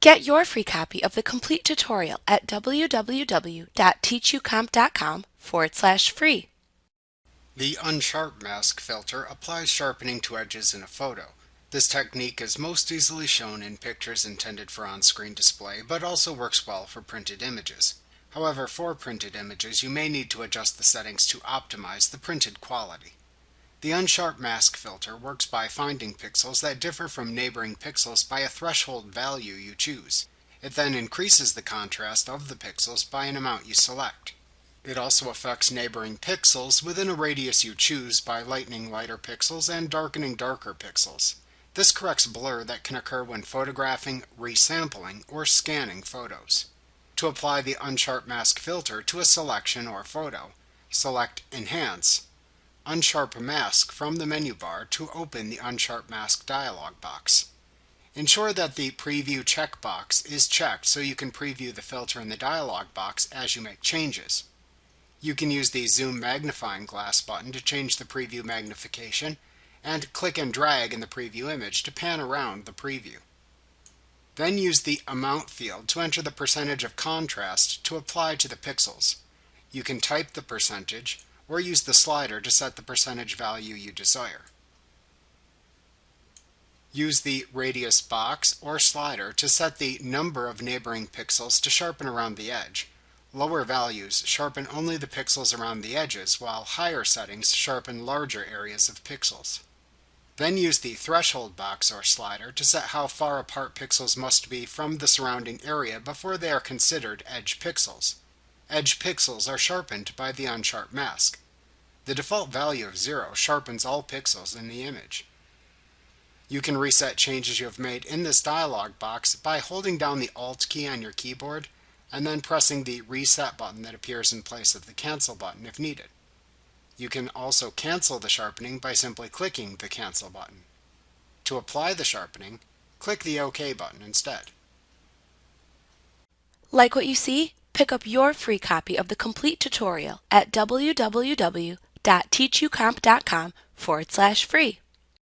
Get your free copy of the complete tutorial at www.teachucomp.com/free. The Unsharp mask filter applies sharpening to edges in a photo. This technique is most easily shown in pictures intended for on-screen display, but also works well for printed images. However, for printed images, you may need to adjust the settings to optimize the printed quality. The Unsharp mask filter works by finding pixels that differ from neighboring pixels by a threshold value you choose. It then increases the contrast of the pixels by an amount you select. It also affects neighboring pixels within a radius you choose by lightening lighter pixels and darkening darker pixels. This corrects blur that can occur when photographing, resampling, or scanning photos. To apply the Unsharp mask filter to a selection or photo, select Enhance, Unsharp Mask from the menu bar to open the Unsharp Mask dialog box. Ensure that the Preview checkbox is checked so you can preview the filter in the dialog box as you make changes. You can use the Zoom magnifying glass button to change the preview magnification, and click and drag in the preview image to pan around the preview. Then use the Amount field to enter the percentage of contrast to apply to the pixels. You can type the percentage, or use the slider to set the percentage value you desire. Use the radius box or slider to set the number of neighboring pixels to sharpen around the edge. Lower values sharpen only the pixels around the edges, while higher settings sharpen larger areas of pixels. Then use the threshold box or slider to set how far apart pixels must be from the surrounding area before they are considered edge pixels. Edge pixels are sharpened by the Unsharp mask. The default value of 0 sharpens all pixels in the image. You can reset changes you have made in this dialog box by holding down the Alt key on your keyboard and then pressing the Reset button that appears in place of the Cancel button if needed. You can also cancel the sharpening by simply clicking the Cancel button. To apply the sharpening, click the OK button instead. Like what you see? Pick up your free copy of the complete tutorial at www.teachucomp.com/free.